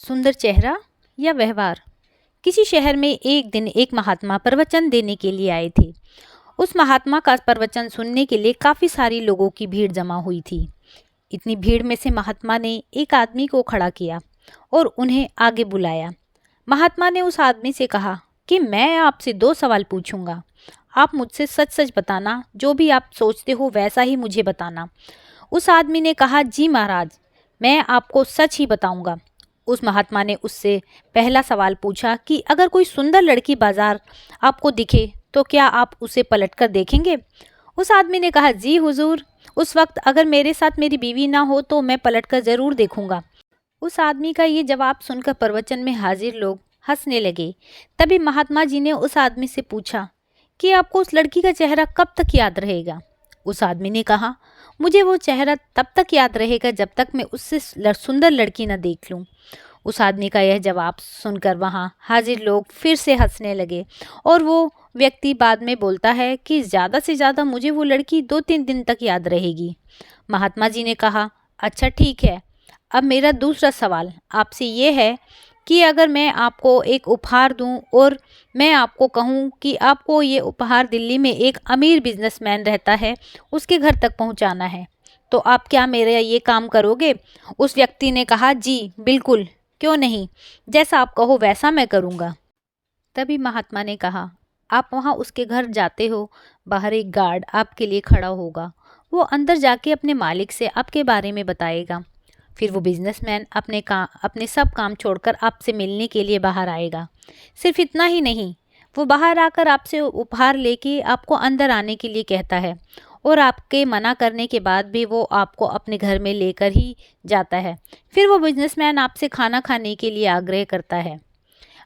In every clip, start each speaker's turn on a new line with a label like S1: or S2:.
S1: सुंदर चेहरा या व्यवहार। किसी शहर में एक दिन एक महात्मा प्रवचन देने के लिए आए थे। उस महात्मा का प्रवचन सुनने के लिए काफी सारी लोगों की भीड़ जमा हुई थी। इतनी भीड़ में से महात्मा ने एक आदमी को खड़ा किया और उन्हें आगे बुलाया। महात्मा ने उस आदमी से कहा कि मैं आपसे 2 सवाल पूछूंगा। आप मुझसे सच सच बताना, जो भी आप सोचते हो वैसा ही मुझे बताना। उस आदमी ने कहा, जी महाराज, मैं आपको सच ही बताऊंगा। उस महात्मा ने उससे पहला सवाल पूछा कि अगर कोई सुंदर लड़की बाजार आपको दिखे तो क्या आप उसे पलटकर देखेंगे? उस आदमी ने कहा, जी हुजूर, उस वक्त अगर मेरे साथ मेरी बीवी ना हो तो मैं पलटकर जरूर देखूंगा। उस आदमी का ये जवाब सुनकर प्रवचन में हाजिर लोग हंसने लगे। तभी महात्मा जी ने उस आदमी से पूछा कि आपको उस लड़की का चेहरा कब तक याद रहेगा? उस आदमी ने कहा, मुझे वो चेहरा तब तक याद रहेगा जब तक मैं उससे सुंदर लड़की न देख लूं। उस आदमी का यह जवाब सुनकर वहां हाजिर लोग फिर से हंसने लगे और वो व्यक्ति बाद में बोलता है कि ज़्यादा से ज़्यादा मुझे वो लड़की 2-3 दिन तक याद रहेगी। महात्मा जी ने कहा, अच्छा ठीक है, अब मेरा दूसरा सवाल आपसे ये है कि अगर मैं आपको एक उपहार दूं और मैं आपको कहूं कि आपको ये उपहार दिल्ली में एक अमीर बिजनेसमैन रहता है, उसके घर तक पहुंचाना है, तो आप क्या मेरा ये काम करोगे? उस व्यक्ति ने कहा, जी बिल्कुल, क्यों नहीं, जैसा आप कहो वैसा मैं करूँगा। तभी महात्मा ने कहा, आप वहाँ उसके घर जाते हो, बाहर एक गार्ड आपके लिए खड़ा होगा। वो अंदर जाके अपने मालिक से आपके बारे में बताएगा। फिर वो बिजनेसमैन अपने सब काम छोड़कर आपसे मिलने के लिए बाहर आएगा। सिर्फ इतना ही नहीं, वो बाहर आकर आपसे उपहार लेके आपको अंदर आने के लिए कहता है और आपके मना करने के बाद भी वो आपको अपने घर में लेकर ही जाता है। फिर वो बिजनेसमैन आपसे खाना खाने के लिए आग्रह करता है।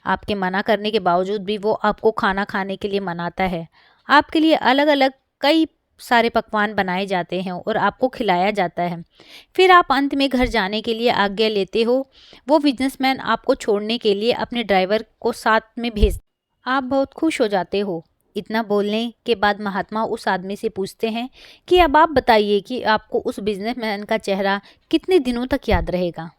S1: आपके मना करने के बावजूद भी वो आपको खाना खाने के लिए मनाता है। आपके लिए अलग अलग कई सारे पकवान बनाए जाते हैं और आपको खिलाया जाता है। फिर आप अंत में घर जाने के लिए आज्ञा लेते हो। वो बिजनेसमैन आपको छोड़ने के लिए अपने ड्राइवर को साथ में भेज, आप बहुत खुश हो जाते हो। इतना बोलने के बाद महात्मा उस आदमी से पूछते हैं कि अब आप बताइए कि आपको उस बिजनेसमैन का चेहरा कितने दिनों तक याद रहेगा?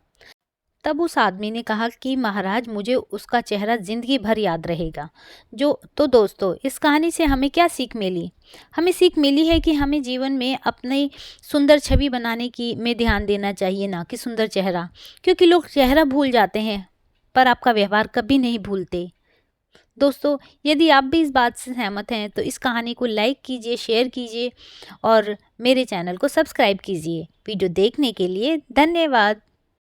S1: तब उस आदमी ने कहा कि महाराज, मुझे उसका चेहरा जिंदगी भर याद रहेगा। तो दोस्तों, इस कहानी से हमें क्या सीख मिली? हमें सीख मिली है कि हमें जीवन में अपनी सुंदर छवि बनाने की में ध्यान देना चाहिए, ना कि सुंदर चेहरा। क्योंकि लोग चेहरा भूल जाते हैं पर आपका व्यवहार कभी नहीं भूलते। दोस्तों, यदि आप भी इस बात से सहमत हैं तो इस कहानी को लाइक कीजिए, शेयर कीजिए और मेरे चैनल को सब्सक्राइब कीजिए। वीडियो देखने के लिए धन्यवाद।